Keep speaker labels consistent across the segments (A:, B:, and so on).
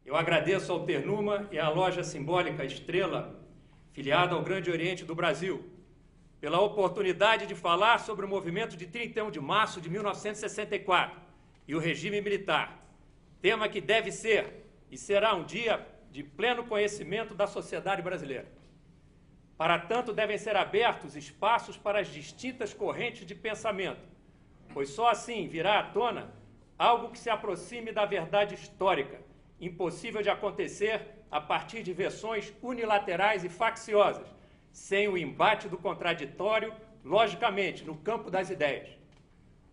A: Eu agradeço ao Ternuma e à loja simbólica Estrela, filiada ao Grande Oriente do Brasil, pela oportunidade de falar sobre o movimento de 31 de março de 1964 e o regime militar, tema que deve ser e será um dia de pleno conhecimento da sociedade brasileira. Para tanto, devem ser abertos espaços para as distintas correntes de pensamento, pois só assim virá à tona algo que se aproxime da verdade histórica, impossível de acontecer a partir de versões unilaterais e facciosas, sem o embate do contraditório, logicamente, no campo das ideias.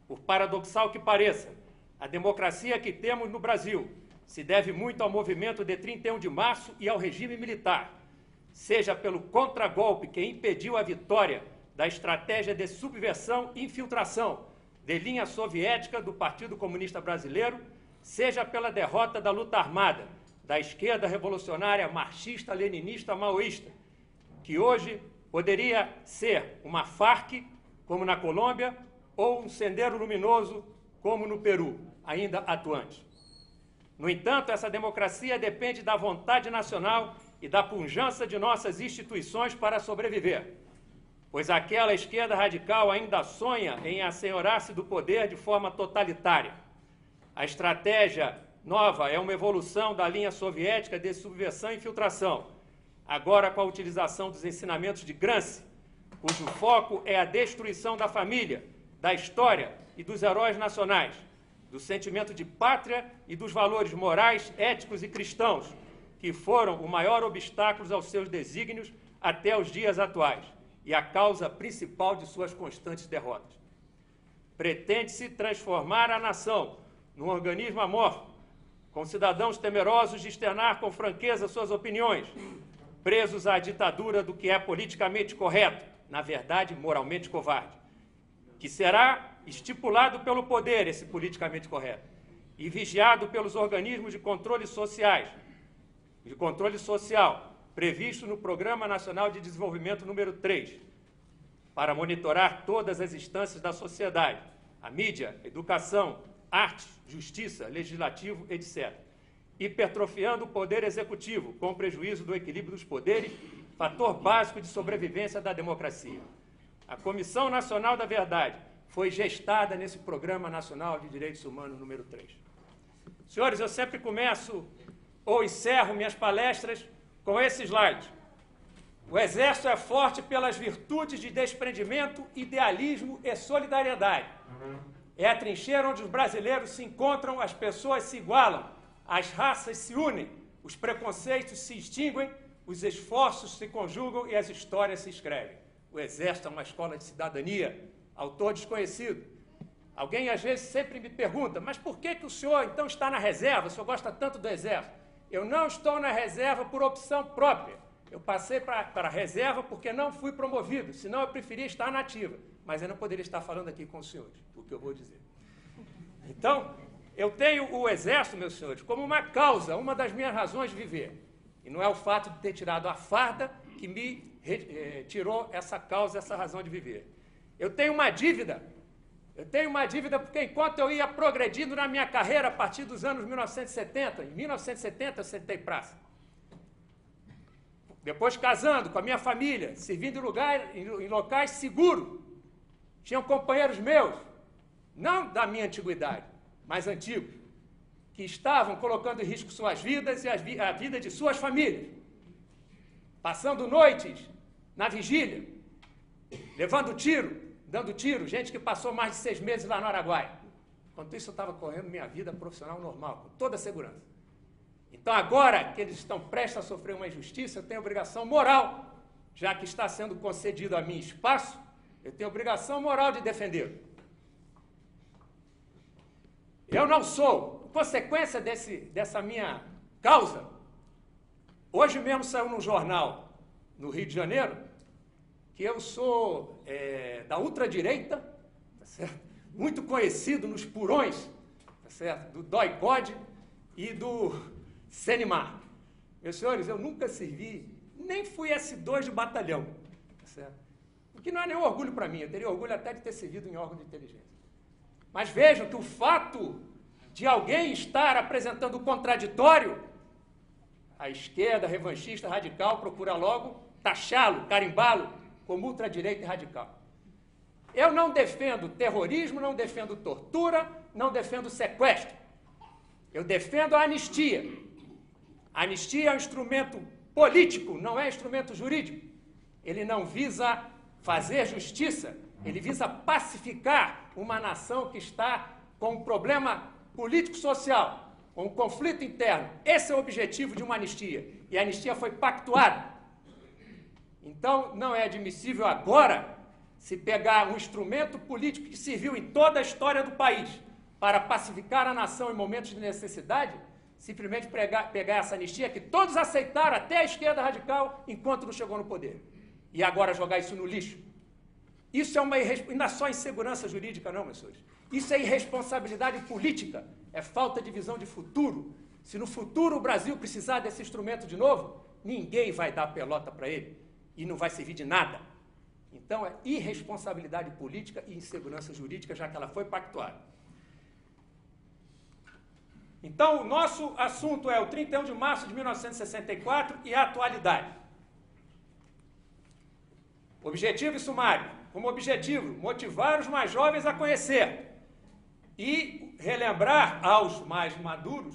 A: Por paradoxal que pareça, a democracia que temos no Brasil se deve muito ao movimento de 31 de março e ao regime militar, seja pelo contragolpe que impediu a vitória da estratégia de subversão e infiltração de linha soviética do Partido Comunista Brasileiro, seja pela derrota da luta armada da esquerda revolucionária marxista-leninista-maoísta, que hoje poderia ser uma Farc, como na Colômbia, ou um Sendero Luminoso, como no Peru, ainda atuante. No entanto, essa democracia depende da vontade nacional e da pujança de nossas instituições para sobreviver, pois aquela esquerda radical ainda sonha em assenhorar-se do poder de forma totalitária. A estratégia nova é uma evolução da linha soviética de subversão e infiltração, agora com a utilização dos ensinamentos de Gramsci, cujo foco é a destruição da família, da história e dos heróis nacionais, do sentimento de pátria e dos valores morais, éticos e cristãos, que foram o maior obstáculo aos seus desígnios até os dias atuais e a causa principal de suas constantes derrotas. Pretende-se transformar a nação num organismo amorfo, com cidadãos temerosos de externar com franqueza suas opiniões, presos à ditadura do que é politicamente correto, na verdade, moralmente covarde, que será estipulado pelo poder, esse politicamente correto, e vigiado pelos organismos de controle social, previsto no Programa Nacional de Desenvolvimento número 3, para monitorar todas as instâncias da sociedade, a mídia, a educação, arte, justiça, legislativo, etc., hipertrofiando o poder executivo, com prejuízo do equilíbrio dos poderes, fator básico de sobrevivência da democracia. A Comissão Nacional da Verdade foi gestada nesse Programa Nacional de Direitos Humanos número 3. Senhores, eu sempre começo ou encerro minhas palestras com esse slide. O Exército é forte pelas virtudes de desprendimento, idealismo e solidariedade. É a trincheira onde os brasileiros se encontram, as pessoas se igualam, as raças se unem, os preconceitos se extinguem, os esforços se conjugam e as histórias se escrevem. O Exército é uma escola de cidadania, autor desconhecido. Alguém, às vezes, sempre me pergunta, mas por que o senhor, então, está na reserva? O senhor gosta tanto do Exército? Eu não estou na reserva por opção própria. Eu passei para a reserva porque não fui promovido, senão eu preferia estar na ativa. Mas eu não poderia estar falando aqui com os senhores, o que eu vou dizer. Então, eu tenho o Exército, meus senhores, como uma causa, uma das minhas razões de viver. E não é o fato de ter tirado a farda que me tirou essa causa, essa razão de viver. Eu tenho uma dívida porque enquanto eu ia progredindo na minha carreira a partir dos anos 1970, em 1970 eu sentei praça. Depois casando com a minha família, servindo em locais seguros. Tinham companheiros meus, não da minha antiguidade, mas antigos, que estavam colocando em risco suas vidas e a vida de suas famílias, passando noites na vigília, levando tiro, dando tiro, gente que passou mais de 6 meses lá no Araguaia. Enquanto isso, eu estava correndo minha vida profissional normal, com toda a segurança. Então, agora que eles estão prestes a sofrer uma injustiça, eu tenho obrigação moral, já que está sendo concedido a mim espaço, eu tenho obrigação moral de defendê-lo. Eu não sou, consequência dessa minha causa, hoje mesmo saiu num jornal no Rio de Janeiro, que eu sou da ultradireita, tá certo? Muito conhecido nos purões, tá certo? Do DOI-CODE e do CENIMAR. Meus senhores, eu nunca servi, nem fui S2 de batalhão, tá certo? O que não é nenhum orgulho para mim, eu teria orgulho até de ter servido em órgão de inteligência. Mas vejam que o fato de alguém estar apresentando o contraditório a esquerda revanchista radical procura logo taxá-lo, carimbá-lo como ultradireita e radical. Eu não defendo terrorismo, não defendo tortura, não defendo sequestro. Eu defendo a anistia. A anistia é um instrumento político, não é instrumento jurídico. Ele não visa fazer justiça, ele visa pacificar uma nação que está com um problema político-social, com um conflito interno. Esse é o objetivo de uma anistia. E a anistia foi pactuada. Então, não é admissível agora se pegar um instrumento político que serviu em toda a história do país para pacificar a nação em momentos de necessidade, simplesmente pegar essa anistia que todos aceitaram, até a esquerda radical, enquanto não chegou no poder. E agora jogar isso no lixo. Isso é uma irresponsabilidade, não é só insegurança jurídica, não, meus senhores. Isso é irresponsabilidade política, é falta de visão de futuro. Se no futuro o Brasil precisar desse instrumento de novo, ninguém vai dar pelota para ele e não vai servir de nada. Então é irresponsabilidade política e insegurança jurídica, já que ela foi pactuada. Então, o nosso assunto é o 31 de março de 1964 e a atualidade. Objetivo e sumário. Como objetivo, motivar os mais jovens a conhecer e relembrar aos mais maduros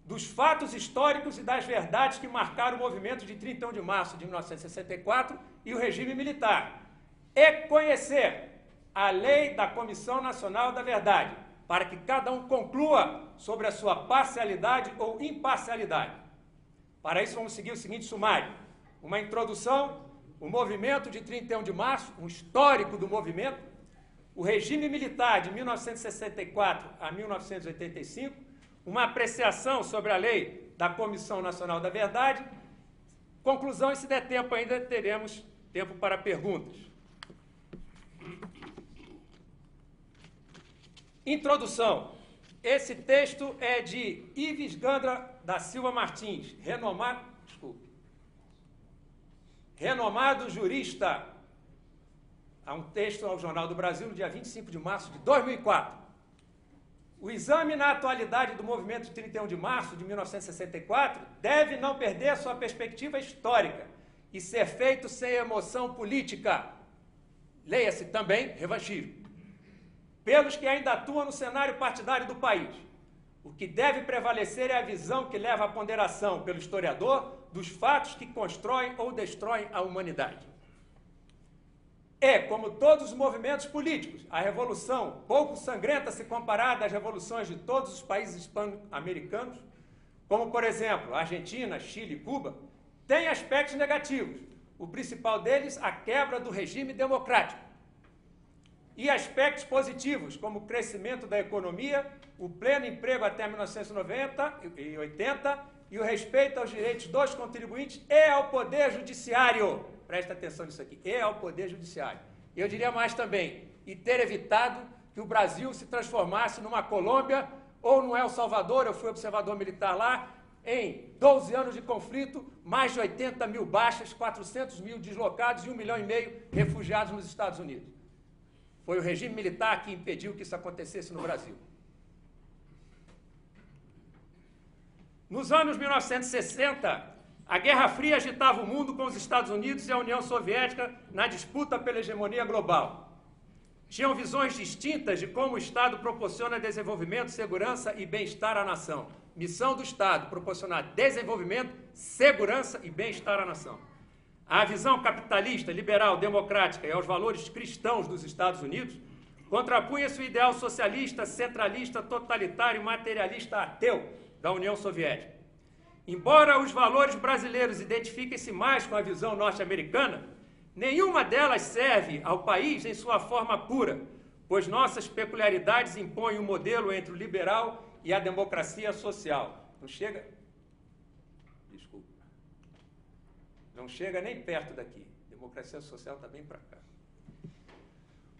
A: dos fatos históricos e das verdades que marcaram o movimento de 31 de março de 1964 e o regime militar. E conhecer a lei da Comissão Nacional da Verdade, para que cada um conclua sobre a sua parcialidade ou imparcialidade. Para isso, vamos seguir o seguinte sumário. Uma introdução, o movimento de 31 de março, um histórico do movimento, o regime militar de 1964 a 1985, uma apreciação sobre a lei da Comissão Nacional da Verdade, conclusão, e se der tempo ainda teremos tempo para perguntas. Introdução. Esse texto é de Ives Gandra da Silva Martins, renomado jurista. Há um texto ao Jornal do Brasil no dia 25 de março de 2004. O exame na atualidade do movimento de 31 de março de 1964 deve não perder sua perspectiva histórica e ser feito sem emoção política. Leia-se também revanchismo. Pelos que ainda atuam no cenário partidário do país. O que deve prevalecer é a visão que leva à ponderação pelo historiador dos fatos que constroem ou destroem a humanidade. É, como todos os movimentos políticos, a revolução, pouco sangrenta se comparada às revoluções de todos os países hispano-americanos, como, por exemplo, Argentina, Chile e Cuba, tem aspectos negativos. O principal deles, a quebra do regime democrático. E aspectos positivos, como o crescimento da economia, o pleno emprego até 1990 e 80 e o respeito aos direitos dos contribuintes e ao Poder Judiciário. Presta atenção nisso aqui, e ao Poder Judiciário. Eu diria mais também, e ter evitado que o Brasil se transformasse numa Colômbia ou no El Salvador, eu fui observador militar lá, em 12 anos de conflito, mais de 80 mil baixas, 400 mil deslocados e 1,5 milhão refugiados nos Estados Unidos. Foi o regime militar que impediu que isso acontecesse no Brasil. Nos anos 1960, a Guerra Fria agitava o mundo com os Estados Unidos e a União Soviética na disputa pela hegemonia global. Tinham visões distintas de como o Estado proporciona desenvolvimento, segurança e bem-estar à nação. Missão do Estado, proporcionar desenvolvimento, segurança e bem-estar à nação. A visão capitalista, liberal, democrática e aos valores cristãos dos Estados Unidos contrapunha-se o ideal socialista, centralista, totalitário e materialista ateu da União Soviética. Embora os valores brasileiros identifiquem-se mais com a visão norte-americana, nenhuma delas serve ao país em sua forma pura, pois nossas peculiaridades impõem um modelo entre o liberal e a democracia social. Não chega nem perto daqui. Democracia social está bem para cá.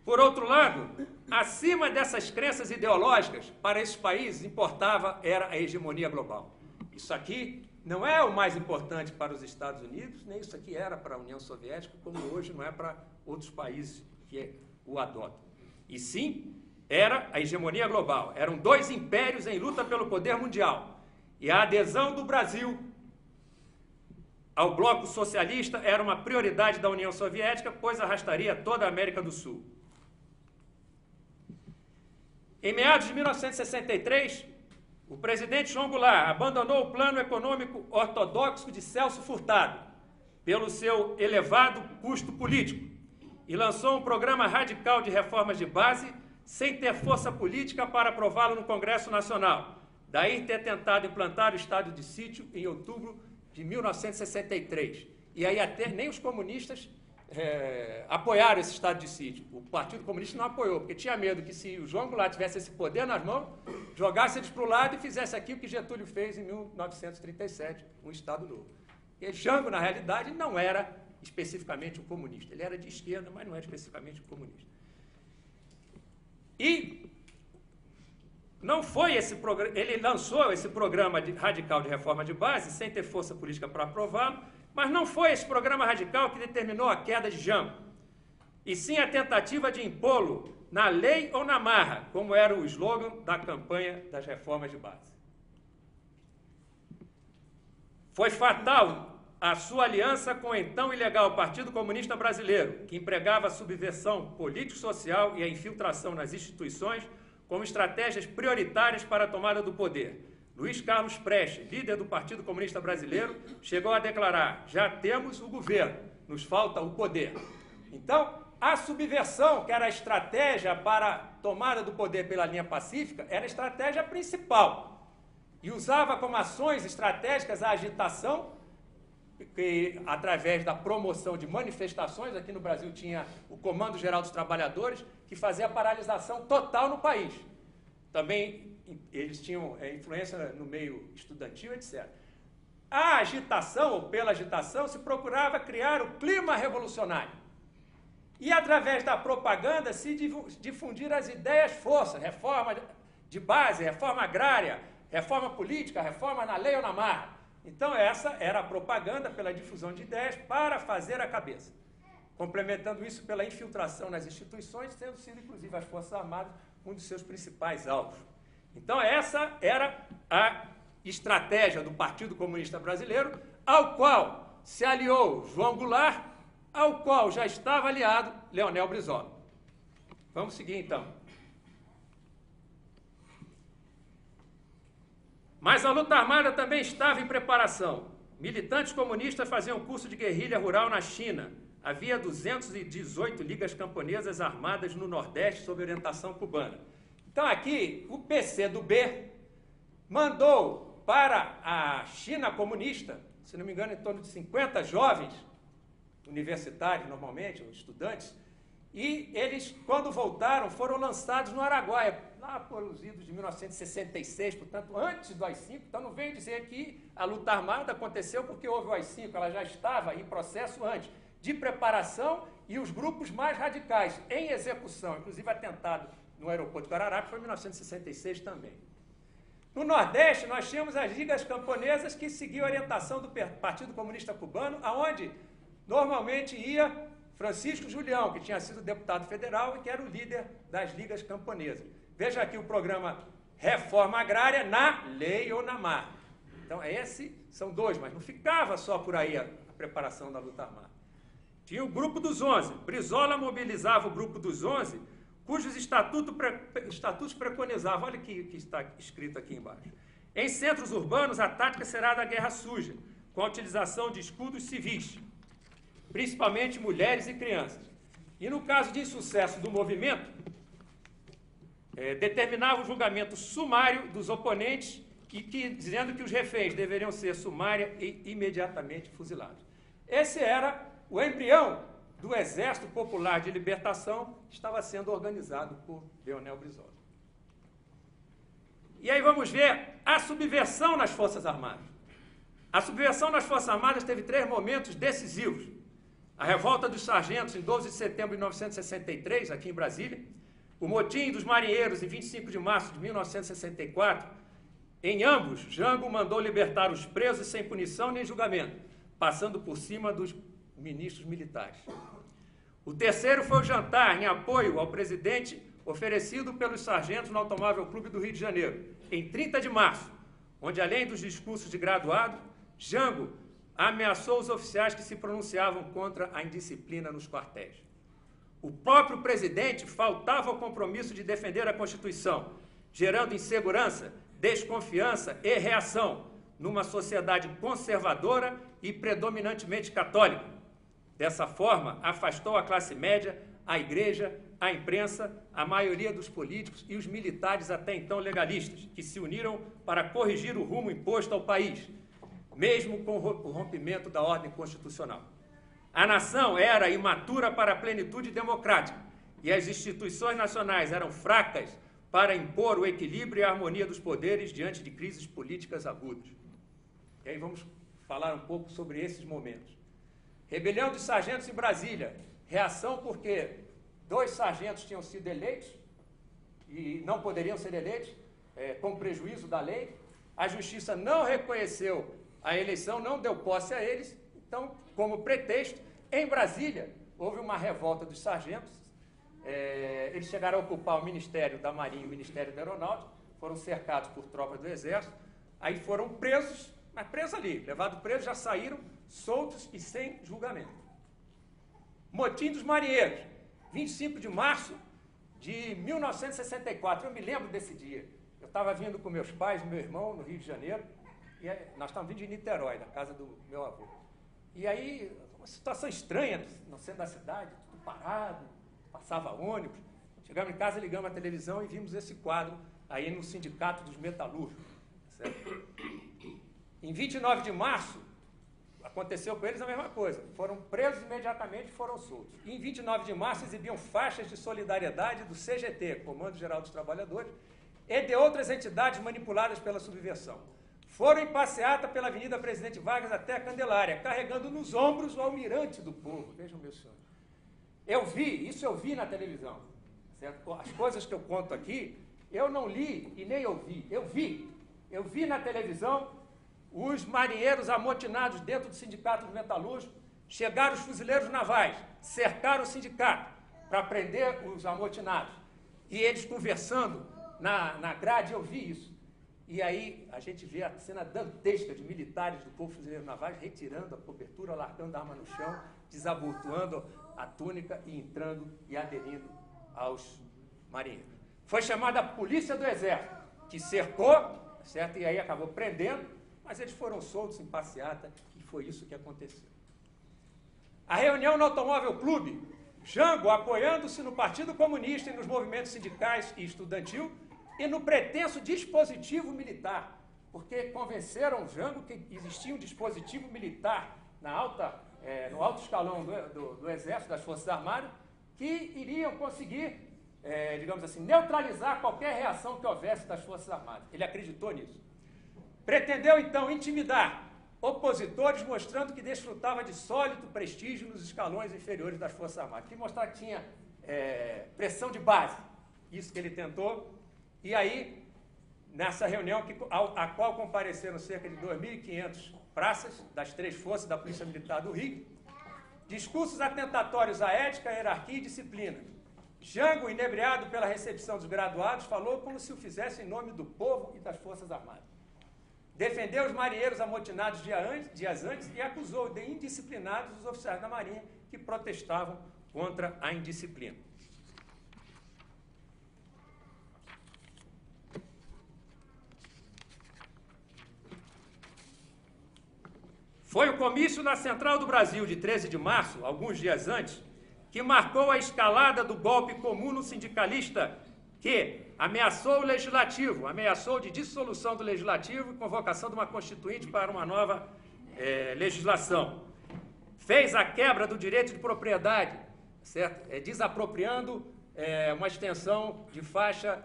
A: Por outro lado, acima dessas crenças ideológicas, para esses países era a hegemonia global. Isso aqui não é o mais importante para os Estados Unidos, nem isso aqui era para a União Soviética, como hoje não é para outros países que o adotam. E sim, era a hegemonia global. Eram dois impérios em luta pelo poder mundial. E a adesão do Brasil ao bloco socialista era uma prioridade da União Soviética, pois arrastaria toda a América do Sul. Em meados de 1963, o presidente João Goulart abandonou o plano econômico ortodoxo de Celso Furtado, pelo seu elevado custo político, e lançou um programa radical de reformas de base, sem ter força política para aprová-lo no Congresso Nacional. Daí ter tentado implantar o estado de sítio em outubro de 1963. E aí até nem os comunistas apoiaram esse estado de sítio. O Partido Comunista não apoiou, porque tinha medo que, se o João Goulart tivesse esse poder nas mãos, jogasse eles para o lado e fizesse aquilo que Getúlio fez em 1937, um Estado novo. E Jango, na realidade, não era especificamente um comunista. Ele era de esquerda, mas não era especificamente um comunista. E não foi esse programa, ele lançou esse programa radical de reforma de base, sem ter força política para aprová-lo, mas não foi esse programa radical que determinou a queda de Jango, e sim a tentativa de impô-lo na lei ou na marra, como era o slogan da campanha das reformas de base. Foi fatal a sua aliança com o então ilegal Partido Comunista Brasileiro, que empregava a subversão político-social e a infiltração nas instituições como estratégias prioritárias para a tomada do poder. Luiz Carlos Prestes, líder do Partido Comunista Brasileiro, chegou a declarar: já temos o governo, nos falta o poder. Então, a subversão, que era a estratégia para a tomada do poder pela linha pacífica, era a estratégia principal. E usava como ações estratégicas a agitação, que, através da promoção de manifestações, aqui no Brasil tinha o Comando Geral dos Trabalhadores, que fazia a paralisação total no país. Também eles tinham influência no meio estudantil, etc. A agitação, ou pela agitação, se procurava criar o clima revolucionário. E, através da propaganda, se difundir as ideias forças, reforma de base, reforma agrária, reforma política, reforma na lei ou na marra. Então, essa era a propaganda pela difusão de ideias para fazer a cabeça. Complementando isso pela infiltração nas instituições, tendo sido, inclusive, as Forças Armadas um dos seus principais alvos. Então, essa era a estratégia do Partido Comunista Brasileiro, ao qual se aliou João Goulart, ao qual já estava aliado Leonel Brizola. Vamos seguir, então. Mas a luta armada também estava em preparação. Militantes comunistas faziam curso de guerrilha rural na China. Havia 218 ligas camponesas armadas no Nordeste sob orientação cubana. Então, aqui, o PCdoB mandou para a China comunista, se não me engano, em torno de 50 jovens, universitários normalmente, ou estudantes, e eles, quando voltaram, foram lançados no Araguaia, lá pelos idos de 1966, portanto, antes do AI-5. Então, não veio dizer que a luta armada aconteceu porque houve o AI-5, ela já estava em processo antes, de preparação, e os grupos mais radicais em execução, inclusive atentado no aeroporto de Guararapes, foi em 1966 também. No Nordeste, nós tínhamos as ligas camponesas que seguiam a orientação do Partido Comunista Cubano, aonde normalmente ia Francisco Julião, que tinha sido deputado federal e que era o líder das ligas camponesas. Veja aqui o programa Reforma Agrária na lei ou na marra. Então, esses são dois, mas não ficava só por aí a preparação da luta armada. Tinha o Grupo dos 11. Brizola mobilizava o Grupo dos 11, cujos estatutos preconizavam, olha o que está escrito aqui embaixo. Em centros urbanos, a tática será da guerra suja, com a utilização de escudos civis, principalmente mulheres e crianças. E no caso de insucesso do movimento, determinava o julgamento sumário dos oponentes, dizendo que os reféns deveriam ser sumária e imediatamente fuzilados. Esse era o embrião do Exército Popular de Libertação, que estava sendo organizado por Leonel Brizola. E aí vamos ver a subversão nas Forças Armadas. A subversão nas Forças Armadas teve 3 momentos decisivos. A revolta dos sargentos, em 12 de setembro de 1963, aqui em Brasília. O motim dos marinheiros, em 25 de março de 1964. Em ambos, Jango mandou libertar os presos sem punição nem julgamento, passando por cima dos ministros militares. O terceiro foi o jantar em apoio ao presidente oferecido pelos sargentos no Automóvel Clube do Rio de Janeiro, em 30 de março, onde, além dos discursos de graduado, Jango ameaçou os oficiais que se pronunciavam contra a indisciplina nos quartéis. O próprio presidente faltava ao compromisso de defender a Constituição, gerando insegurança, desconfiança e reação numa sociedade conservadora e predominantemente católica. Dessa forma, afastou a classe média, a igreja, a imprensa, a maioria dos políticos e os militares até então legalistas, que se uniram para corrigir o rumo imposto ao país, mesmo com o rompimento da ordem constitucional. A nação era imatura para a plenitude democrática e as instituições nacionais eram fracas para impor o equilíbrio e a harmonia dos poderes diante de crises políticas agudas. E aí vamos falar um pouco sobre esses momentos. Rebelião dos sargentos em Brasília. Reação porque 2 sargentos tinham sido eleitos e não poderiam ser eleitos, com prejuízo da lei. A justiça não reconheceu a eleição, não deu posse a eles. Então, como pretexto, em Brasília, houve uma revolta dos sargentos. Eles chegaram a ocupar o Ministério da Marinha e o Ministério da Aeronáutica, foram cercados por tropas do Exército, aí foram presos, mas presos ali, levados presos, já saíram soltos e sem julgamento. Motim dos marinheiros, 25 de março de 1964, eu me lembro desse dia. Eu estava vindo com meus pais e meu irmão no Rio de Janeiro, e nós estávamos vindo de Niterói, da casa do meu avô. E aí, uma situação estranha no centro da cidade, tudo parado, passava ônibus. Chegamos em casa, ligamos a televisão e vimos esse quadro aí no Sindicato dos Metalúrgicos. Certo? Em 29 de março, aconteceu com eles a mesma coisa. Foram presos imediatamente e foram soltos. E em 29 de março exibiam faixas de solidariedade do CGT, Comando Geral dos Trabalhadores, e de outras entidades manipuladas pela subversão. Foram em passeata pela Avenida Presidente Vargas até a Candelária, carregando nos ombros o almirante do povo. Vejam, meus senhores. Eu vi na televisão. Certo? As coisas que eu conto aqui, eu não li e nem ouvi. Eu vi na televisão os marinheiros amotinados dentro do Sindicato dos Metalúrgicos. Chegaram os fuzileiros navais, cercaram o sindicato para prender os amotinados. E eles conversando na grade, eu vi isso. E aí a gente vê a cena dantesca de militares do Corpo Fuzileiro Navais retirando a cobertura, largando a arma no chão, desabotoando a túnica e entrando e aderindo aos marinheiros. Foi chamada a Polícia do Exército, que cercou, certo? E aí acabou prendendo, mas eles foram soltos em passeata e foi isso que aconteceu. A reunião no Automóvel Clube, Jango apoiando-se no Partido Comunista e nos movimentos sindicais e estudantil, e no pretenso dispositivo militar, porque convenceram o Jango que existia um dispositivo militar no alto escalão do Exército, das Forças Armadas, que iriam conseguir, digamos assim, neutralizar qualquer reação que houvesse das Forças Armadas. Ele acreditou nisso. Pretendeu, então, intimidar opositores, mostrando que desfrutava de sólido prestígio nos escalões inferiores das Forças Armadas, que mostrava que tinha pressão de base. Isso que ele tentou. E aí, nessa reunião, a qual compareceram cerca de 2.500 praças das 3 forças da Polícia Militar do Rio, discursos atentatórios à ética, hierarquia e disciplina. Jango, inebriado pela recepção dos graduados, falou como se o fizesse em nome do povo e das Forças Armadas. Defendeu os marinheiros amotinados dias antes e acusou de indisciplinados os oficiais da Marinha que protestavam contra a indisciplina. Foi o comício na Central do Brasil, de 13 de março, alguns dias antes, que marcou a escalada do golpe comum no sindicalista que ameaçou o Legislativo, ameaçou de dissolução do Legislativo e convocação de uma Constituinte para uma nova legislação. Fez a quebra do direito de propriedade, certo? Desapropriando uma extensão de faixa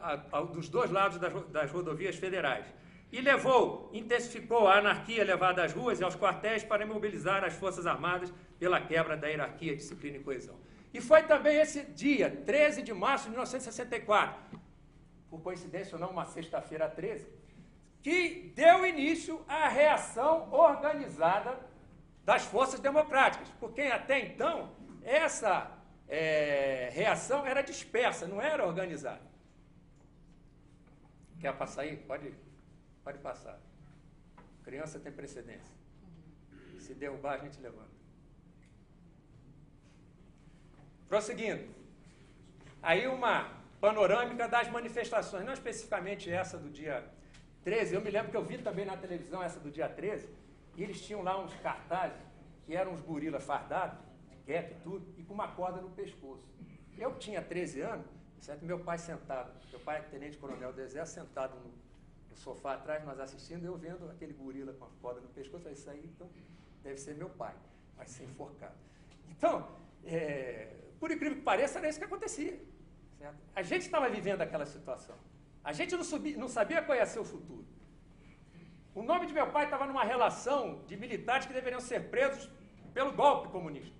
A: dos 2 lados das rodovias federais. E intensificou a anarquia levada às ruas e aos quartéis para imobilizar as Forças Armadas pela quebra da hierarquia, disciplina e coesão. E foi também esse dia, 13 de março de 1964, por coincidência ou não, uma sexta-feira 13, que deu início à reação organizada das forças democráticas, porque até então essa reação era dispersa, não era organizada. Quer passar aí? Pode passar. Criança tem precedência. Se derrubar, a gente levanta. Prosseguindo. Aí uma panorâmica das manifestações, não especificamente essa do dia 13, eu me lembro que eu vi também na televisão essa do dia 13, e eles tinham lá uns cartazes, que eram uns gorilas fardados, de cap e tudo, e com uma corda no pescoço. Eu tinha 13 anos, certo? Meu pai sentado, meu pai é tenente-coronel do Exército, sentado no sofá atrás, nós assistindo, eu vendo aquele gorila com a corda no pescoço, eu falei, isso aí então, deve ser meu pai, vai ser enforcado. Então, por incrível que pareça, era isso que acontecia. Certo? A gente estava vivendo aquela situação. A gente não sabia qual ia ser o futuro. O nome de meu pai estava numa relação de militares que deveriam ser presos pelo golpe comunista.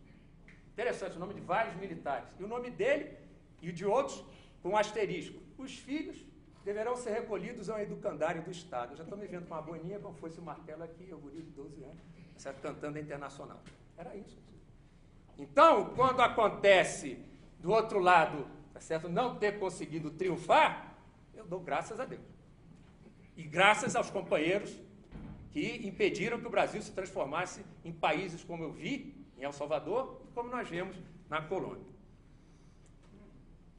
A: Interessante, o nome de vários militares. E o nome dele e de outros com asterisco. Os filhos deverão ser recolhidos ao educandário do Estado. Eu já estou me vendo com uma boininha, como fosse o martelo aqui, eu guri de 12 anos, certo? Cantando a Internacional. Era isso. Então, quando acontece do outro lado, tá certo, não ter conseguido triunfar, eu dou graças a Deus. E graças aos companheiros que impediram que o Brasil se transformasse em países como eu vi, em El Salvador, e como nós vemos na colônia.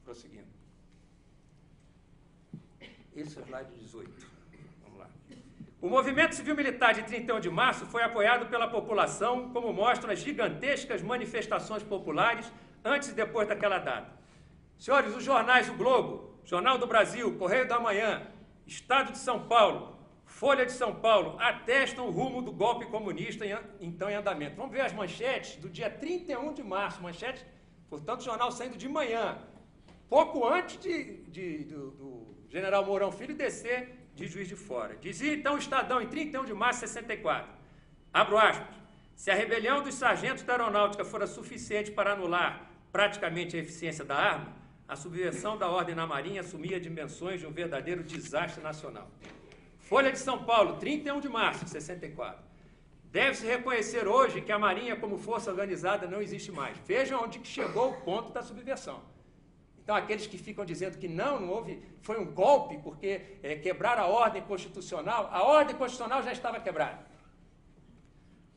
A: Prosseguindo. Esse é o slide 18. Vamos lá. O movimento civil-militar de 31 de março foi apoiado pela população, como mostram as gigantescas manifestações populares antes e depois daquela data. Senhores, os jornais O Globo, Jornal do Brasil, Correio da Manhã, Estado de São Paulo, Folha de São Paulo, atestam o rumo do golpe comunista então em andamento. Vamos ver as manchetes do dia 31 de março, manchetes, portanto, o jornal saindo de manhã, pouco antes do general Mourão Filho descer de Juiz de Fora. Dizia então o Estadão, em 31 de março de 64, abro aspas, se a rebelião dos sargentos da aeronáutica fora suficiente para anular praticamente a eficiência da arma, a subversão da ordem na Marinha assumia dimensões de um verdadeiro desastre nacional. Folha de São Paulo, 31 de março de 64. Deve-se reconhecer hoje que a Marinha como força organizada não existe mais. Vejam onde chegou o ponto da subversão. Então, aqueles que ficam dizendo que não houve, foi um golpe, porque quebraram a ordem constitucional já estava quebrada.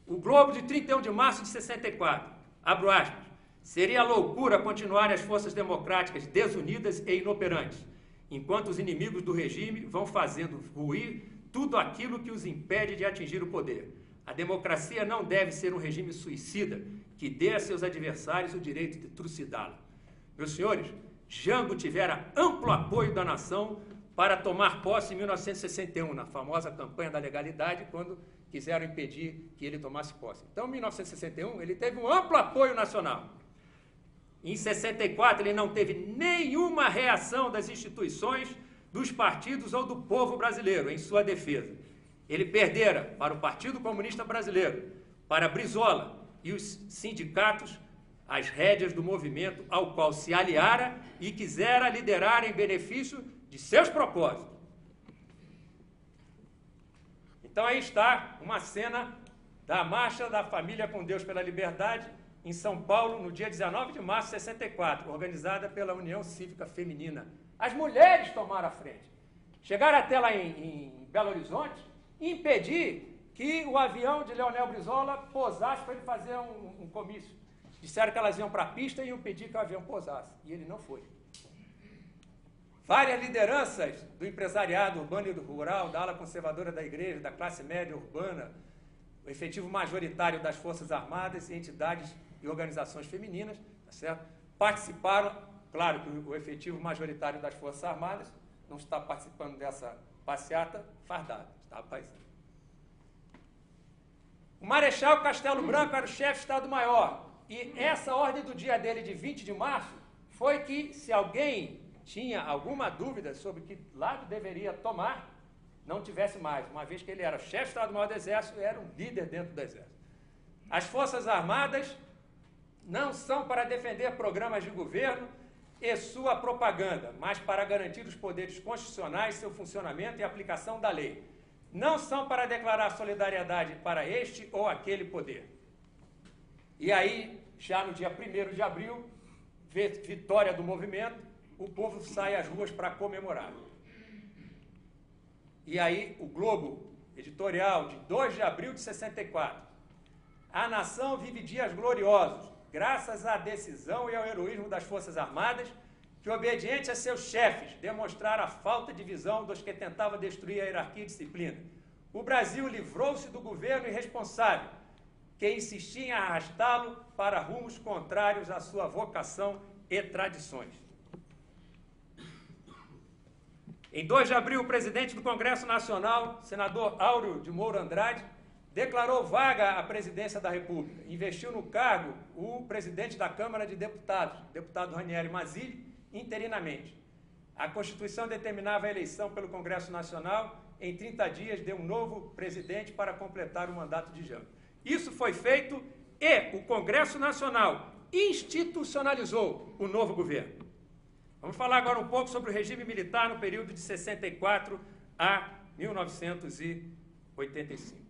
A: O Globo de 31 de março de 64, abro aspas, seria loucura continuar as forças democráticas desunidas e inoperantes, enquanto os inimigos do regime vão fazendo ruir tudo aquilo que os impede de atingir o poder. A democracia não deve ser um regime suicida que dê a seus adversários o direito de trucidá-la. Meus senhores, Jango tivera amplo apoio da nação para tomar posse em 1961, na famosa campanha da legalidade, quando quiseram impedir que ele tomasse posse. Então, em 1961, ele teve um amplo apoio nacional. Em 64, ele não teve nenhuma reação das instituições, dos partidos ou do povo brasileiro em sua defesa. Ele perdera para o Partido Comunista Brasileiro, para Brizola e os sindicatos, as rédeas do movimento ao qual se aliara e quisera liderar em benefício de seus propósitos. Então aí está uma cena da Marcha da Família com Deus pela Liberdade, em São Paulo, no dia 19 de março de 64, organizada pela União Cívica Feminina. As mulheres tomaram a frente. Chegaram até lá em Belo Horizonte e impedir que o avião de Leonel Brizola pousasse para ele fazer um comício. Disseram que elas iam para a pista e iam pedir que o avião pousasse. E ele não foi. Várias lideranças do empresariado urbano e do rural, da ala conservadora da igreja, da classe média urbana, o efetivo majoritário das Forças Armadas e entidades e organizações femininas, tá certo? Participaram, claro que o efetivo majoritário das Forças Armadas não está participando dessa passeata fardado, está paisando. O Marechal Castelo Branco era o chefe de Estado-Maior, e essa ordem do dia dele, de 20 de março, foi que, se alguém tinha alguma dúvida sobre que lado deveria tomar, não tivesse mais, uma vez que ele era chefe de Estado-Maior do Exército e era um líder dentro do Exército. As Forças Armadas não são para defender programas de governo e sua propaganda, mas para garantir os poderes constitucionais, seu funcionamento e aplicação da lei. Não são para declarar solidariedade para este ou aquele poder. E aí, já no dia 1º de abril, vitória do movimento, o povo sai às ruas para comemorar. E aí, o Globo editorial de 2 de abril de 64, a nação vive dias gloriosos, graças à decisão e ao heroísmo das Forças Armadas, que, obediente a seus chefes, demonstraram a falta de visão dos que tentavam destruir a hierarquia e disciplina. O Brasil livrou-se do governo irresponsável, que insistia em arrastá-lo para rumos contrários à sua vocação e tradições. Em 2 de abril, o presidente do Congresso Nacional, senador Áureo de Moura Andrade, declarou vaga a presidência da República. Investiu no cargo o presidente da Câmara de Deputados, deputado Ranieri Mazzilli, interinamente. A Constituição determinava a eleição pelo Congresso Nacional. Em 30 dias, deu um novo presidente para completar o mandato de Jango. Isso foi feito e o Congresso Nacional institucionalizou o novo governo. Vamos falar agora um pouco sobre o regime militar no período de 64 a 1985.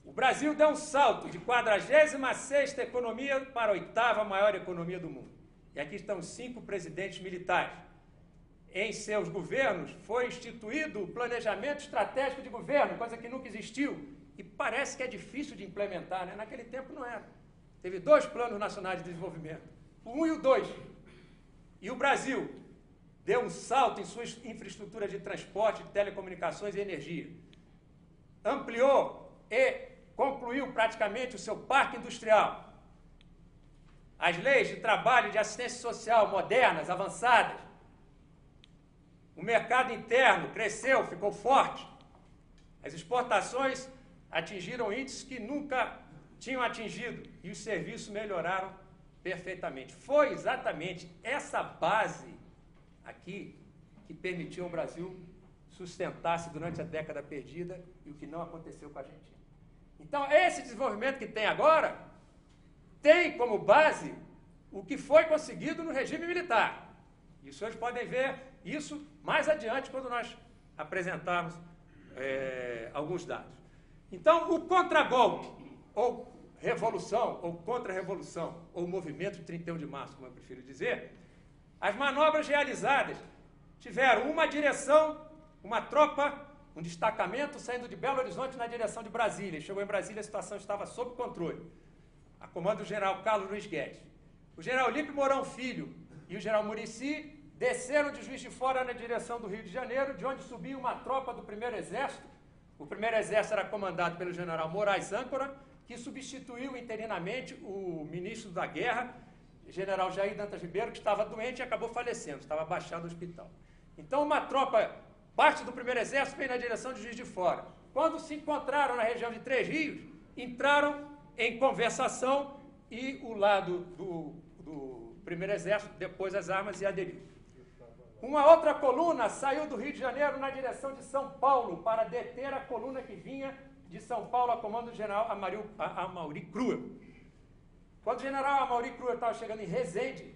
A: O Brasil deu um salto de 46ª economia para a 8ª maior economia do mundo. E aqui estão os 5 presidentes militares. Em seus governos foi instituído o planejamento estratégico de governo, coisa que nunca existiu. E parece que é difícil de implementar, né? Naquele tempo não era. Teve 2 planos nacionais de desenvolvimento, o 1 e o 2. E o Brasil deu um salto em sua infraestrutura de transporte, de telecomunicações e energia. Ampliou e concluiu praticamente o seu parque industrial. As leis de trabalho e de assistência social modernas, avançadas. O mercado interno cresceu, ficou forte. As exportações atingiram índices que nunca tinham atingido e os serviços melhoraram perfeitamente. Foi exatamente essa base aqui que permitiu ao Brasil sustentar-se durante a década perdida e o que não aconteceu com a Argentina. Então, esse desenvolvimento que tem agora tem como base o que foi conseguido no regime militar. E os senhores podem ver isso mais adiante quando nós apresentarmos alguns dados. Então, o contragolpe, ou revolução, ou contra-revolução, ou movimento de 31 de março, como eu prefiro dizer, as manobras realizadas tiveram uma direção, uma tropa, um destacamento saindo de Belo Horizonte na direção de Brasília. Chegou em Brasília, a situação estava sob controle. A comando do general Carlos Luiz Guedes. O general Olímpio Mourão Filho e o general Muricy desceram de Juiz de Fora na direção do Rio de Janeiro, de onde subia uma tropa do 1º Exército. O 1º Exército era comandado pelo general Moraes Âncora, que substituiu interinamente o ministro da Guerra, general Jair Dantas Ribeiro, que estava doente e acabou falecendo, estava abaixado no hospital. Então, uma tropa, parte do 1º Exército, veio na direção de Juiz de Fora. Quando se encontraram na região de Três Rios, entraram em conversação e o lado do 1º Exército depôs as armas e aderiu. Uma outra coluna saiu do Rio de Janeiro na direção de São Paulo para deter a coluna que vinha de São Paulo a comando do general Amaury Cruel. Quando o general Amaury Cruel estava chegando em Resende,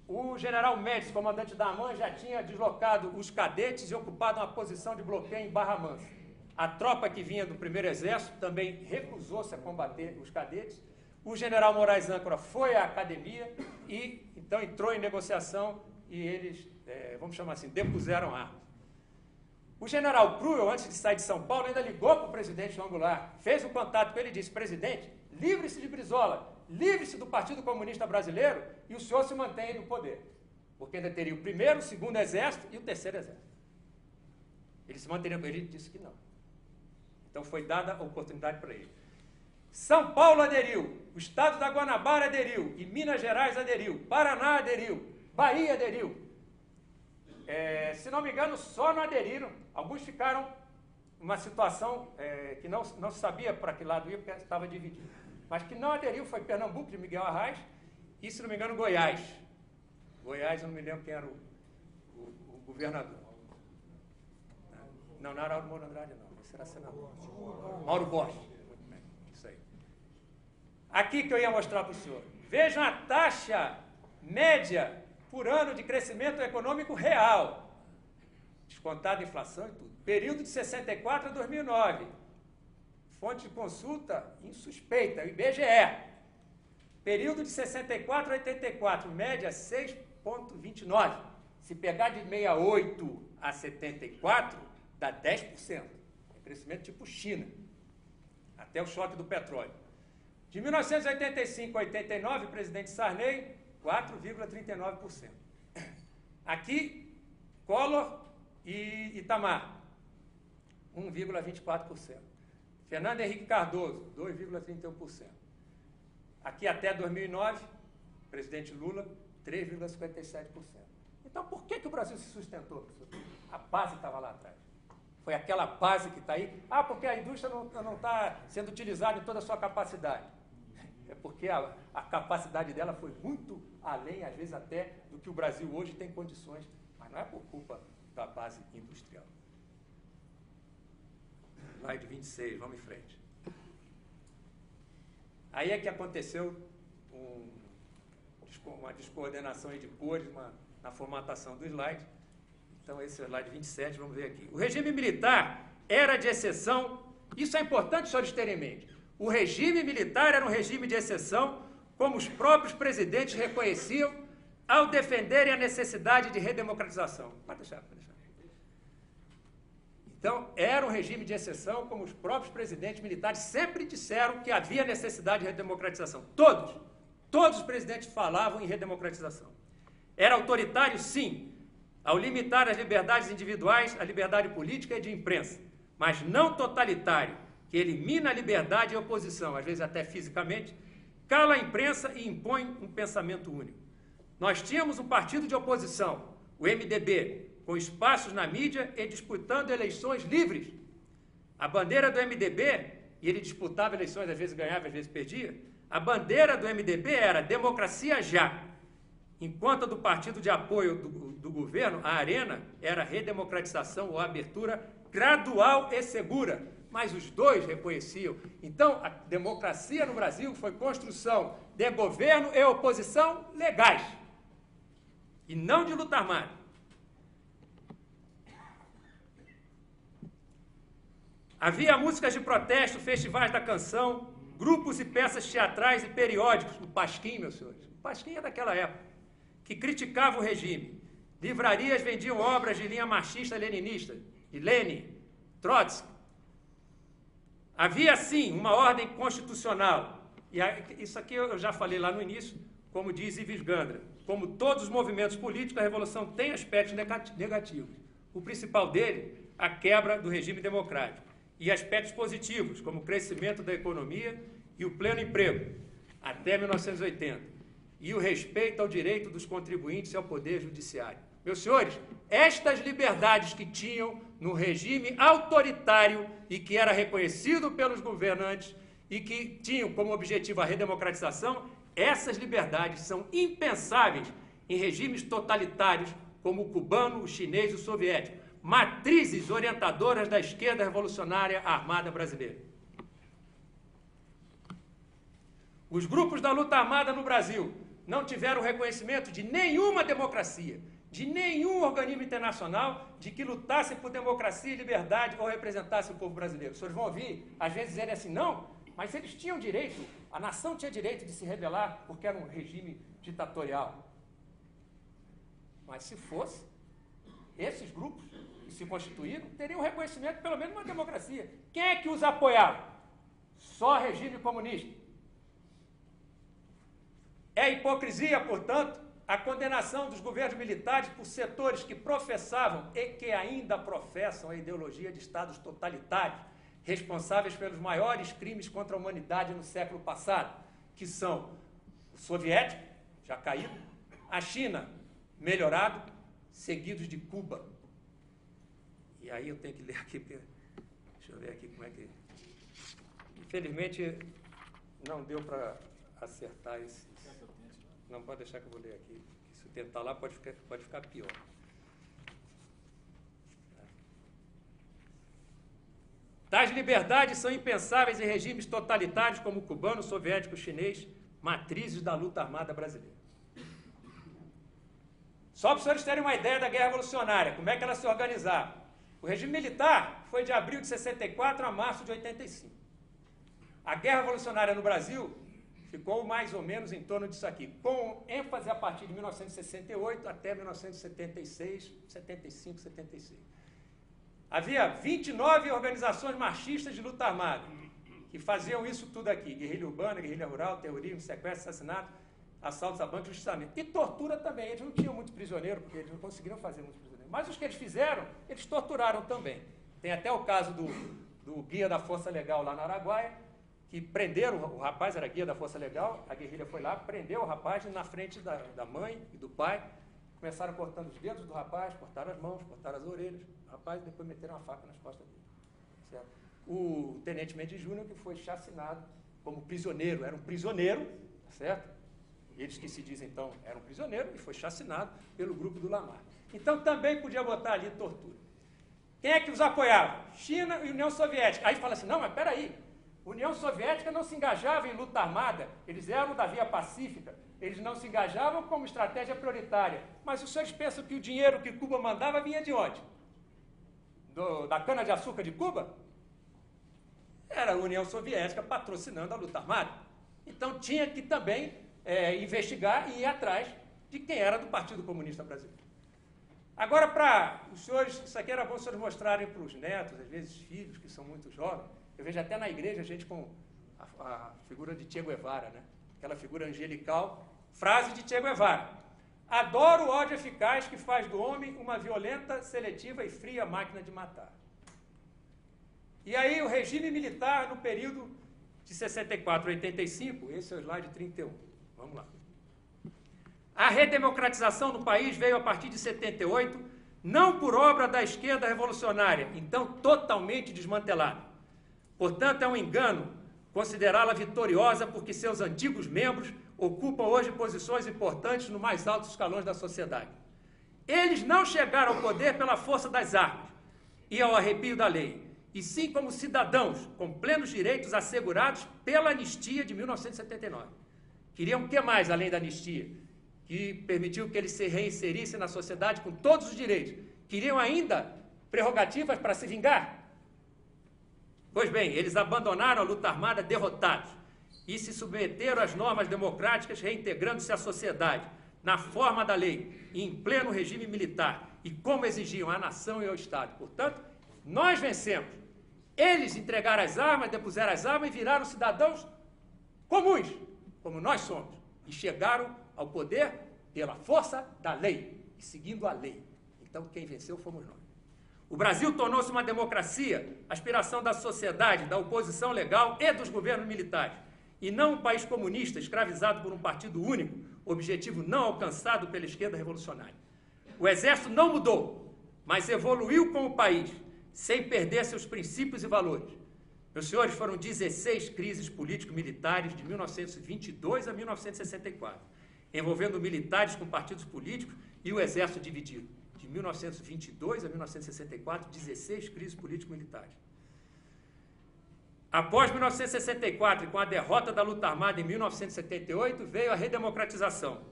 A: o general Médici, comandante da AMAN, já tinha deslocado os cadetes e ocupado uma posição de bloqueio em Barra Mansa. A tropa que vinha do 1º Exército também recusou-se a combater os cadetes. O general Moraes Âncora foi à academia e então entrou em negociação e eles, vamos chamar assim, depuseram armas. O general Cruel, antes de sair de São Paulo, ainda ligou para o presidente João Goulart, fez um contato com ele e disse: presidente, livre-se de Brizola, livre-se do Partido Comunista Brasileiro e o senhor se mantém no poder. Porque ainda teria o 1º, o 2º Exército e o 3º Exército. Ele se manteria com ele e disse que não. Então foi dada a oportunidade para ele. São Paulo aderiu, o estado da Guanabara aderiu, e Minas Gerais aderiu, Paraná aderiu, Bahia aderiu. Se não me engano, só não aderiram. Alguns ficaram numa situação que não se sabia para que lado ia, porque estava dividido. Mas que não aderiu foi Pernambuco, de Miguel Arraes, e, se não me engano, Goiás. Goiás, eu não me lembro quem era o governador. Não era Mauro Andrade, não. Esse era senador. Mauro Borges. Isso aí. Aqui que eu ia mostrar para o senhor. Vejam a taxa média por ano de crescimento econômico real, descontada a inflação e tudo. Período de 64 a 2009. Fonte de consulta insuspeita, o IBGE. Período de 64 a 84, média 6,29. Se pegar de 68 a 74, dá 10%. É crescimento tipo China. A até o choque do petróleo. De 1985 a 89, presidente Sarney, 4,39%. Aqui, Collor e Itamar, 1,24%. Fernando Henrique Cardoso, 2,31%. Aqui até 2009, presidente Lula, 3,57%. Então, por que o Brasil se sustentou, professor? A base estava lá atrás. Foi aquela base que está aí. Ah, porque a indústria não está sendo utilizada em toda a sua capacidade. É porque a capacidade dela foi muito além, às vezes até, do que o Brasil hoje tem condições. Mas não é por culpa da base industrial. Slide 26, vamos em frente. Aí é que aconteceu uma descoordenação aí de cores na formatação do slide. Então, esse é o slide 27, vamos ver aqui. O regime militar era de exceção, isso é importante os senhores terem em mente. O regime militar era um regime de exceção, como os próprios presidentes reconheciam ao defenderem a necessidade de redemocratização. Pode deixar, pode deixar. Então, era um regime de exceção, como os próprios presidentes militares sempre disseram que havia necessidade de redemocratização. Todos os presidentes falavam em redemocratização. Era autoritário, sim, ao limitar as liberdades individuais, a liberdade política e de imprensa, mas não totalitário, que elimina a liberdade e a oposição, às vezes até fisicamente, cala a imprensa e impõe um pensamento único. Nós tínhamos um partido de oposição, o MDB, com espaços na mídia e disputando eleições livres. A bandeira do MDB, e ele disputava eleições, às vezes ganhava, às vezes perdia, a bandeira do MDB era democracia já, enquanto a do partido de apoio do governo, a Arena, era redemocratização ou abertura gradual e segura, mas os dois reconheciam. Então, a democracia no Brasil foi construção de governo e oposição legais, e não de luta armada. Havia músicas de protesto, festivais da canção, grupos e peças teatrais e periódicos, o Pasquim, meus senhores, o Pasquim é daquela época, que criticavam o regime. Livrarias vendiam obras de linha marxista-leninista, de Lenin, Trotsky. Havia, sim, uma ordem constitucional. E isso aqui eu já falei lá no início, como diz Ives Gandra. Como todos os movimentos políticos, a Revolução tem aspectos negativos. O principal dele, a quebra do regime democrático. E aspectos positivos, como o crescimento da economia e o pleno emprego, até 1980. E o respeito ao direito dos contribuintes e ao poder judiciário. Meus senhores, estas liberdades que tinham no regime autoritário e que era reconhecido pelos governantes e que tinham como objetivo a redemocratização, essas liberdades são impensáveis em regimes totalitários como o cubano, o chinês e o soviético, matrizes orientadoras da esquerda revolucionária armada brasileira. Os grupos da luta armada no Brasil não tiveram reconhecimento de nenhuma democracia, de nenhum organismo internacional de que lutasse por democracia e liberdade ou representasse o povo brasileiro. Os senhores vão ouvir, às vezes, dizerem assim, não, mas eles tinham direito, a nação tinha direito de se rebelar porque era um regime ditatorial. Mas se fosse, esses grupos que se constituíram teriam reconhecimento, pelo menos, uma democracia. Quem é que os apoiava? Só regime comunista. É hipocrisia, portanto, a condenação dos governos militares por setores que professavam e que ainda professam a ideologia de estados totalitários, responsáveis pelos maiores crimes contra a humanidade no século passado, que são o soviético, já caído, a China, melhorado, seguidos de Cuba. E aí eu tenho que ler aqui, porque, deixa eu ver aqui como é que... Infelizmente, não deu para acertar esse... Não, pode deixar que eu vou ler aqui. Se eu tentar lá, pode ficar pior. Tais liberdades são impensáveis em regimes totalitários como o cubano, o soviético, o chinês, matrizes da luta armada brasileira. Só para os senhores terem uma ideia da guerra revolucionária, como é que ela se organizava. O regime militar foi de abril de 64 a março de 85. A guerra revolucionária no Brasil ficou mais ou menos em torno disso aqui, com ênfase a partir de 1968 até 1976, 75, 76. Havia 29 organizações marxistas de luta armada, que faziam isso tudo aqui, guerrilha urbana, guerrilha rural, terrorismo, sequestro, assassinato, assaltos a bancos, justamente. E tortura também. Eles não tinham muito prisioneiro, porque eles não conseguiram fazer muitos prisioneiros. Mas os que eles fizeram, eles torturaram também. Tem até o caso do guia da Força Legal lá na Araguaia, que prenderam, o rapaz era guia da Força Legal, a guerrilha foi lá, prendeu o rapaz na frente da mãe e do pai, começaram cortando os dedos do rapaz, cortaram as mãos, cortaram as orelhas do rapaz e depois meteram uma faca nas costas dele. Certo? O tenente Mendes Júnior, que foi chacinado como prisioneiro, era um prisioneiro, certo? Eles que se dizem, então, eram prisioneiros, e foi chacinado pelo grupo do Lamar. Então, também podia botar ali tortura. Quem é que os apoiava? China e União Soviética. Aí fala assim, não, mas peraí, União Soviética não se engajava em luta armada, eles eram da via pacífica, eles não se engajavam como estratégia prioritária. Mas os senhores pensam que o dinheiro que Cuba mandava vinha de onde? Da cana-de-açúcar de Cuba? Era a União Soviética patrocinando a luta armada. Então tinha que também investigar e ir atrás de quem era do Partido Comunista Brasileiro. Agora, para os senhores, isso aqui era bom os senhores mostrarem para os netos, às vezes filhos, que são muito jovens. Eu vejo até na igreja gente com a figura de Che Guevara, né? Aquela figura angelical, frase de Che Guevara. Adoro o ódio eficaz que faz do homem uma violenta, seletiva e fria máquina de matar. E aí o regime militar no período de 64 a 85, esse é o slide 31. Vamos lá. A redemocratização no país veio a partir de 78, não por obra da esquerda revolucionária, então totalmente desmantelada. Portanto, é um engano considerá-la vitoriosa porque seus antigos membros ocupam hoje posições importantes no mais altos escalões da sociedade. Eles não chegaram ao poder pela força das armas e ao arrepio da lei, e sim como cidadãos com plenos direitos assegurados pela anistia de 1979. Queriam o que mais além da anistia? Que permitiu que eles se reinserissem na sociedade com todos os direitos. Queriam ainda prerrogativas para se vingar? Pois bem, eles abandonaram a luta armada derrotados e se submeteram às normas democráticas, reintegrando-se à sociedade, na forma da lei, e em pleno regime militar, e como exigiam a nação e o Estado. Portanto, nós vencemos. Eles entregaram as armas, depuseram as armas e viraram cidadãos comuns, como nós somos, e chegaram ao poder pela força da lei, e seguindo a lei. Então, quem venceu fomos nós. O Brasil tornou-se uma democracia, aspiração da sociedade, da oposição legal e dos governos militares, e não um país comunista escravizado por um partido único, objetivo não alcançado pela esquerda revolucionária. O Exército não mudou, mas evoluiu com o país, sem perder seus princípios e valores. Meus senhores, foram 16 crises político-militares de 1922 a 1964, envolvendo militares com partidos políticos e o Exército dividido. De 1922 a 1964, 16 crises político-militares. Após 1964, e com a derrota da luta armada em 1978, veio a redemocratização.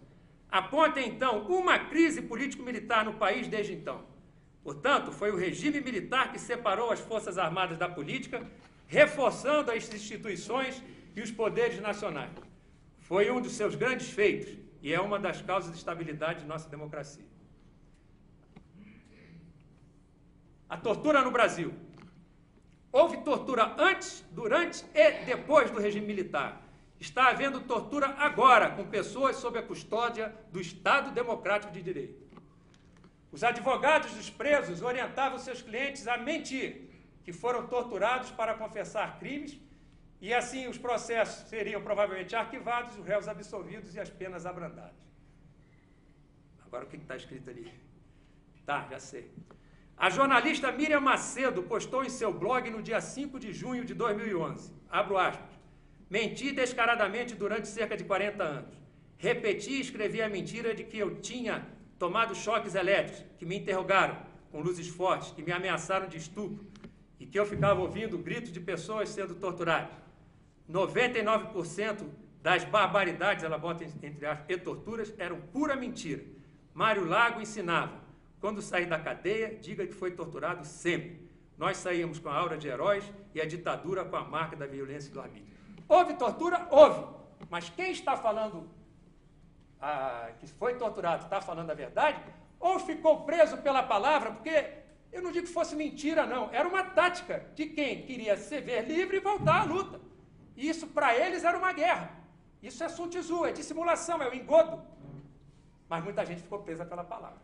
A: Aponta, então, uma crise político-militar no país desde então. Portanto, foi o regime militar que separou as Forças Armadas da política, reforçando as instituições e os poderes nacionais. Foi um dos seus grandes feitos e é uma das causas de estabilidade de nossa democracia. A tortura no Brasil. Houve tortura antes, durante e depois do regime militar. Está havendo tortura agora, com pessoas sob a custódia do Estado Democrático de Direito. Os advogados dos presos orientavam seus clientes a mentir, que foram torturados para confessar crimes, e assim os processos seriam provavelmente arquivados, os réus absolvidos e as penas abrandadas. Agora o que está escrito ali? Tá, já sei. A jornalista Miriam Macedo postou em seu blog no dia 5 de junho de 2011, abro aspas, menti descaradamente durante cerca de 40 anos. Repeti e escrevi a mentira de que eu tinha tomado choques elétricos, que me interrogaram com luzes fortes, que me ameaçaram de estupro e que eu ficava ouvindo gritos de pessoas sendo torturadas. 99% das barbaridades, ela bota entre aspas, e torturas, eram pura mentira. Mário Lago ensinava, quando sair da cadeia, diga que foi torturado sempre. Nós saímos com a aura de heróis e a ditadura com a marca da violência e do arbítrio. Houve tortura? Houve. Mas quem está falando que foi torturado está falando a verdade? Ou ficou preso pela palavra? Porque eu não digo que fosse mentira, não. Era uma tática de quem queria se ver livre e voltar à luta. E isso, para eles, era uma guerra. Isso é Sun Tzu, é dissimulação, é o engodo. Mas muita gente ficou presa pela palavra.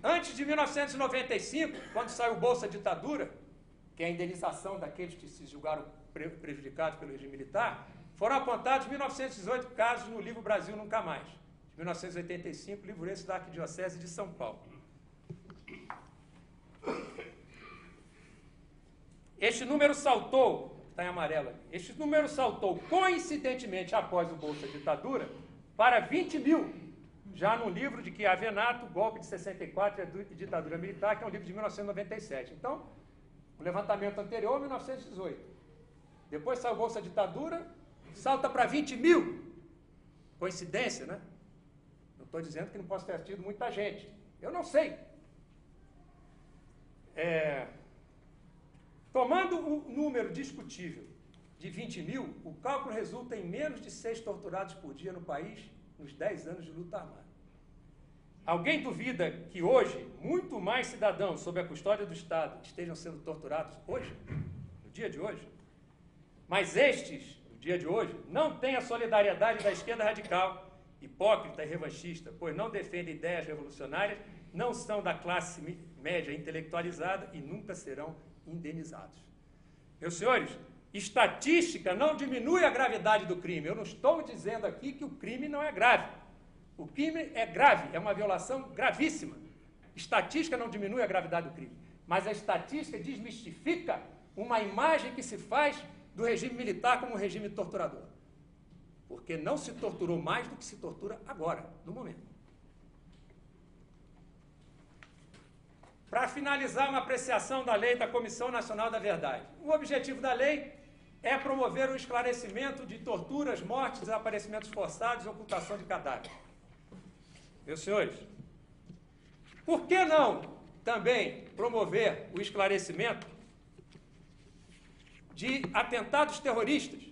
A: Antes de 1995, quando saiu o Bolsa Ditadura, que é a indenização daqueles que se julgaram prejudicados pelo regime militar, foram apontados 1.918 casos no livro Brasil Nunca Mais, de 1985, livro esse da Arquidiocese de São Paulo. Este número saltou, está em amarelo, este número saltou coincidentemente após o Bolsa Ditadura para 20 mil, já no livro de Chiavenato, Golpe de 64 e Ditadura Militar, que é um livro de 1997. Então, o levantamento anterior, 1918. Depois saiu o Bolsa Ditadura, salta para 20 mil. Coincidência, né? Não estou dizendo que não possa ter tido muita gente. Eu não sei. Tomando o número discutível de 20 mil, o cálculo resulta em menos de 6 torturados por dia no país, nos 10 anos de luta armada. Alguém duvida que hoje, muito mais cidadãos sob a custódia do Estado estejam sendo torturados hoje, no dia de hoje? Mas estes, no dia de hoje, não têm a solidariedade da esquerda radical, hipócrita e revanchista, pois não defendem ideias revolucionárias, não são da classe média intelectualizada e nunca serão indenizados. Meus senhores, estatística não diminui a gravidade do crime. Eu não estou dizendo aqui que o crime não é grave. O crime é grave, é uma violação gravíssima. Estatística não diminui a gravidade do crime, mas a estatística desmistifica uma imagem que se faz do regime militar como um regime torturador. Porque não se torturou mais do que se tortura agora, no momento. Para finalizar, uma apreciação da lei da Comissão Nacional da Verdade. O objetivo da lei é promover o esclarecimento de torturas, mortes, desaparecimentos forçados e ocultação de cadáveres. Meus senhores, por que não também promover o esclarecimento de atentados terroristas,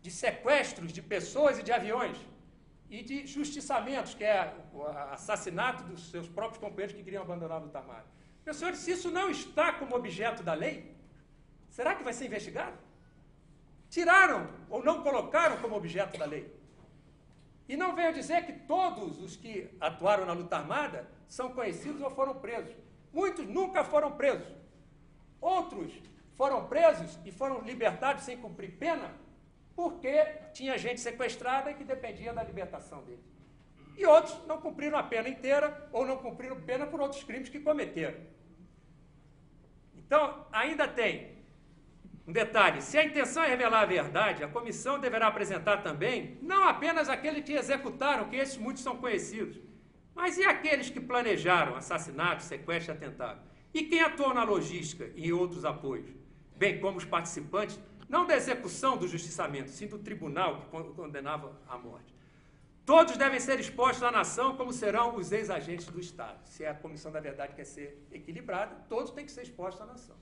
A: de sequestros de pessoas e de aviões, e de justiçamentos, que é o assassinato dos seus próprios companheiros que queriam abandonar a luta armada? Meus senhores, se isso não está como objeto da lei, será que vai ser investigado? Tiraram ou não colocaram como objeto da lei. E não venho dizer que todos os que atuaram na luta armada são conhecidos ou foram presos. Muitos nunca foram presos. Outros foram presos e foram libertados sem cumprir pena porque tinha gente sequestrada e que dependia da libertação deles. E outros não cumpriram a pena inteira ou não cumpriram pena por outros crimes que cometeram. Então, ainda tem um detalhe: se a intenção é revelar a verdade, a comissão deverá apresentar também não apenas aqueles que executaram, que esses muitos são conhecidos, mas e aqueles que planejaram assassinatos, sequestros e atentados? E quem atuou na logística e em outros apoios? Bem como os participantes, não da execução do justiçamento, sim do tribunal que condenava à morte. Todos devem ser expostos à nação como serão os ex-agentes do Estado. Se a Comissão da Verdade quer ser equilibrada, todos têm que ser expostos à nação.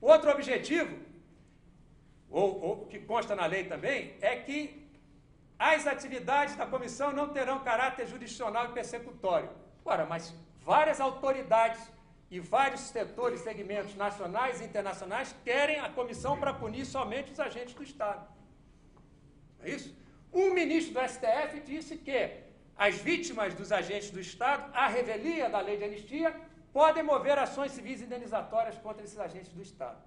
A: Outro objetivo, ou que consta na lei também, é que as atividades da comissão não terão caráter jurisdicional e persecutório. Ora, mas várias autoridades e vários setores, segmentos nacionais e internacionais querem a comissão para punir somente os agentes do Estado. É isso? Um ministro do STF disse que as vítimas dos agentes do Estado, à revelia da lei de anistia, podem mover ações civis indenizatórias contra esses agentes do Estado.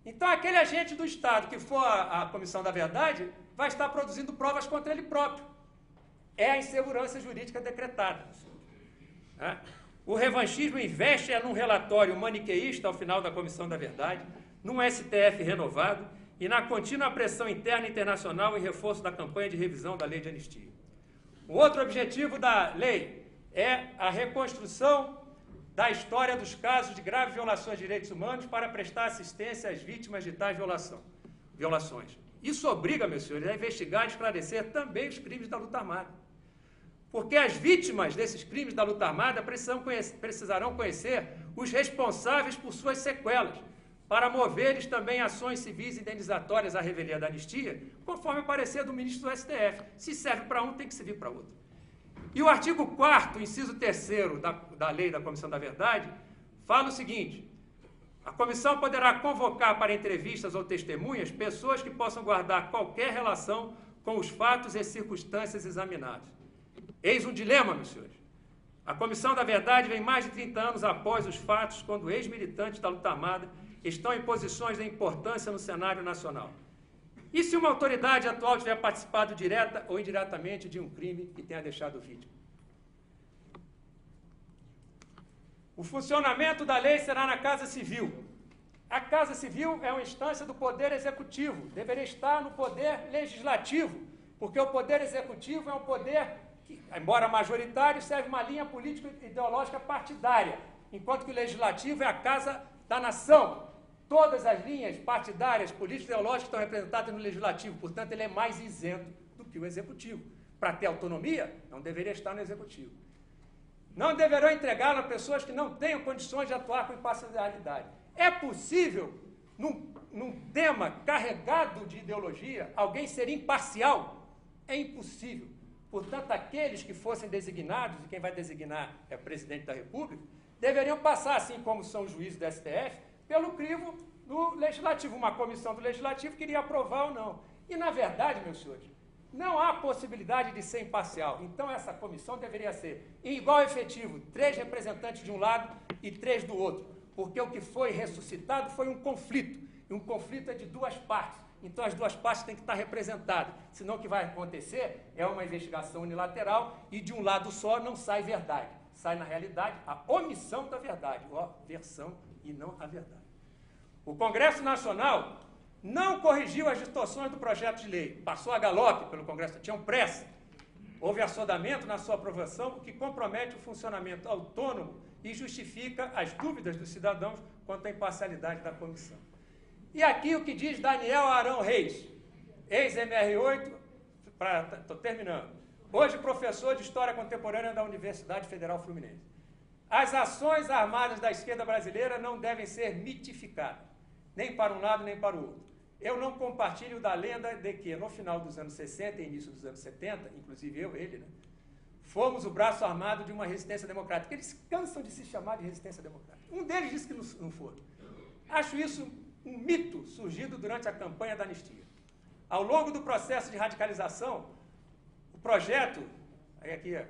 A: Então, aquele agente do Estado que for à Comissão da Verdade vai estar produzindo provas contra ele próprio. É a insegurança jurídica decretada. O revanchismo investe num relatório maniqueísta ao final da Comissão da Verdade, num STF renovado e na contínua pressão interna e internacional em reforço da campanha de revisão da lei de anistia. O outro objetivo da lei é a reconstrução da história dos casos de graves violações de direitos humanos para prestar assistência às vítimas de tais violações. Isso obriga, meus senhores, a investigar e esclarecer também os crimes da luta armada. Porque as vítimas desses crimes da luta armada precisarão conhecer os responsáveis por suas sequelas, para mover-lhes também ações civis indenizatórias à revelia da anistia, conforme o parecer do ministro do STF. Se serve para um, tem que servir para outro. E o artigo 4º, inciso 3º da lei da Comissão da Verdade, fala o seguinte: A comissão poderá convocar para entrevistas ou testemunhas pessoas que possam guardar qualquer relação com os fatos e circunstâncias examinados. Eis um dilema, meus senhores. A Comissão da Verdade vem mais de 30 anos após os fatos, quando ex-militantes da luta armada estão em posições de importância no cenário nacional. E se uma autoridade atual tiver participado direta ou indiretamente de um crime que tenha deixado vítima? O funcionamento da lei será na Casa Civil. A Casa Civil é uma instância do Poder Executivo, deveria estar no Poder Legislativo, porque o Poder Executivo é um poder que, embora majoritário, serve uma linha político-ideológica partidária, enquanto que o Legislativo é a Casa da Nação. Todas as linhas partidárias, político-ideológicas estão representadas no Legislativo, portanto, ele é mais isento do que o Executivo. Para ter autonomia, não deveria estar no Executivo. Não deverão entregá-lo a pessoas que não tenham condições de atuar com imparcialidade. É possível, num tema carregado de ideologia, alguém ser imparcial? É impossível. Portanto, aqueles que fossem designados, e quem vai designar é o presidente da República, deveriam passar, assim como são os juízes do STF, pelo crivo do Legislativo. Uma comissão do Legislativo queria aprovar ou não. E, na verdade, meus senhores, não há possibilidade de ser imparcial. Então, essa comissão deveria ser, em igual efetivo, 3 representantes de um lado e 3 do outro. Porque o que foi ressuscitado foi um conflito. E um conflito é de 2 partes. Então, as 2 partes têm que estar representadas. Senão, o que vai acontecer é uma investigação unilateral e, de um lado só, não sai verdade. Sai, na realidade, a omissão da verdade, ou a versão e não a verdade. O Congresso Nacional não corrigiu as distorções do projeto de lei. Passou a galope pelo Congresso, tinham pressa. Houve assodamento na sua aprovação, o que compromete o funcionamento autônomo e justifica as dúvidas dos cidadãos quanto à imparcialidade da comissão. E aqui o que diz Daniel Arão Reis, ex-MR8, estou terminando, hoje professor de História Contemporânea da Universidade Federal Fluminense. As ações armadas da esquerda brasileira não devem ser mitificadas, nem para um lado nem para o outro. Eu não compartilho da lenda de que, no final dos anos 60 e início dos anos 70, inclusive ele, né, fomos o braço armado de uma resistência democrática. Eles cansam de se chamar de resistência democrática. Um deles disse que não foram. Acho isso um mito surgido durante a campanha da anistia. Ao longo do processo de radicalização, o projeto... eu teria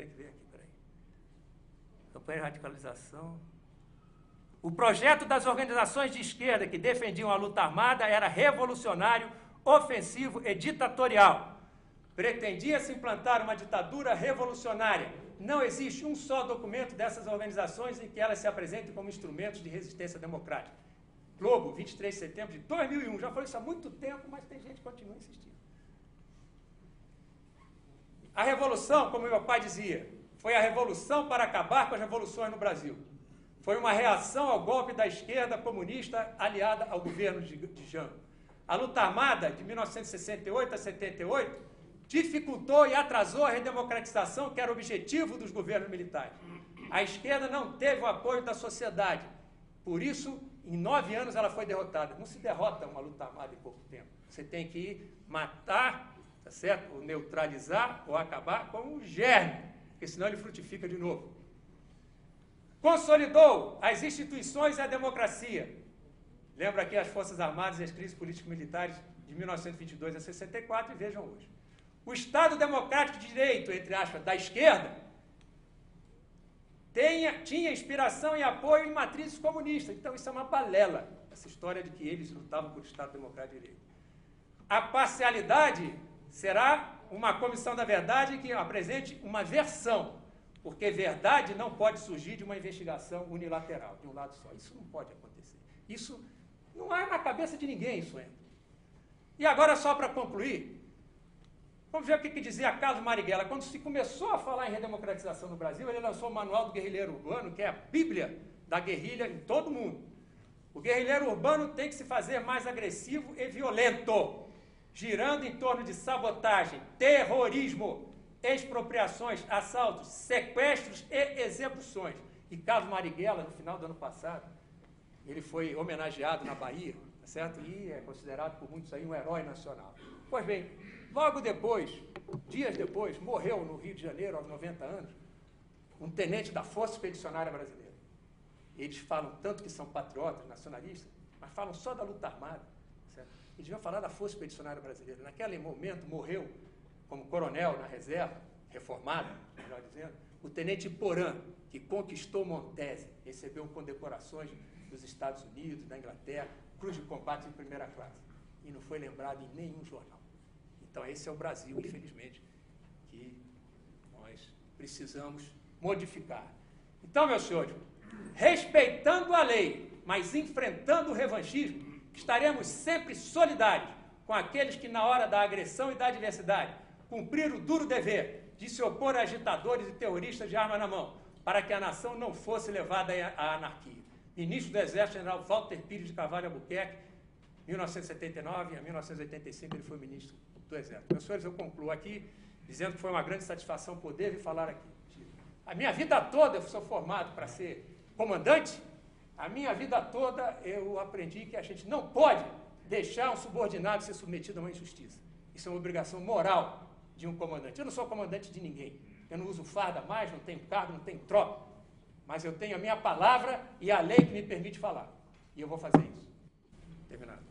A: que ver aqui, peraí. Campanha de radicalização... O projeto das organizações de esquerda que defendiam a luta armada era revolucionário, ofensivo e ditatorial. Pretendia-se implantar uma ditadura revolucionária. Não existe um só documento dessas organizações em que elas se apresentem como instrumentos de resistência democrática. Globo, 23 de setembro de 2001. Já falei isso há muito tempo, mas tem gente que continua insistindo. A revolução, como meu pai dizia, foi a revolução para acabar com as revoluções no Brasil. Foi uma reação ao golpe da esquerda comunista aliada ao governo de Jango. A luta armada, de 1968 a 78, dificultou e atrasou a redemocratização, que era o objetivo dos governos militares. A esquerda não teve o apoio da sociedade. Por isso, em 9 anos, ela foi derrotada. Não se derrota uma luta armada em pouco tempo. Você tem que matar, tá certo? Ou neutralizar, ou acabar com o germe, porque senão ele frutifica de novo. Consolidou as instituições e a democracia. Lembra aqui as Forças Armadas e as crises político-militares de 1922 a 64 e vejam hoje. O Estado Democrático de Direito, entre aspas, da esquerda, tinha inspiração e apoio em matrizes comunistas. Então isso é uma balela, essa história de que eles lutavam por Estado Democrático de Direito. A parcialidade será uma comissão da verdade que apresente uma versão. Porque verdade não pode surgir de uma investigação unilateral, de um lado só. Isso não pode acontecer. Isso não é na cabeça de ninguém, isso entra. E agora, só para concluir, vamos ver o que dizia Carlos Marighella. Quando se começou a falar em redemocratização no Brasil, ele lançou o Manual do Guerrilheiro Urbano, que é a bíblia da guerrilha em todo o mundo. O guerrilheiro urbano tem que se fazer mais agressivo e violento, girando em torno de sabotagem, terrorismo, expropriações, assaltos, sequestros e execuções. E Carlos Marighella, no final do ano passado, ele foi homenageado na Bahia, tá certo? E é considerado por muitos aí um herói nacional. Pois bem, logo depois, dias depois, morreu no Rio de Janeiro, aos 90 anos, um tenente da Força Expedicionária Brasileira. eles falam tanto que são patriotas, nacionalistas, mas falam só da luta armada. Certo? Eles deviam falar da Força Expedicionária Brasileira. Naquele momento morreu, como coronel na reserva, reformado, melhor dizendo, o tenente Porã, que conquistou Montese, recebeu condecorações dos Estados Unidos, da Inglaterra, Cruz de Combate de primeira classe, e não foi lembrado em nenhum jornal. Então esse é o Brasil, infelizmente, que nós precisamos modificar. Então, meus senhores, respeitando a lei, mas enfrentando o revanchismo, estaremos sempre solidários com aqueles que, na hora da agressão e da adversidade, cumpriram o duro dever de se opor a agitadores e terroristas de arma na mão, para que a nação não fosse levada à anarquia. Ministro do Exército, General Walter Pires de Carvalho Albuquerque, 1979 a 1985, ele foi ministro do Exército. Meus senhores, eu concluo aqui, dizendo que foi uma grande satisfação poder vir falar aqui. A minha vida toda, eu sou formado para ser comandante, a minha vida toda eu aprendi que a gente não pode deixar um subordinado ser submetido a uma injustiça. Isso é uma obrigação moral de um comandante. Eu não sou comandante de ninguém. Eu não uso farda mais, não tenho cargo, não tenho tropa. Mas eu tenho a minha palavra e a lei que me permite falar. E eu vou fazer isso. Terminado.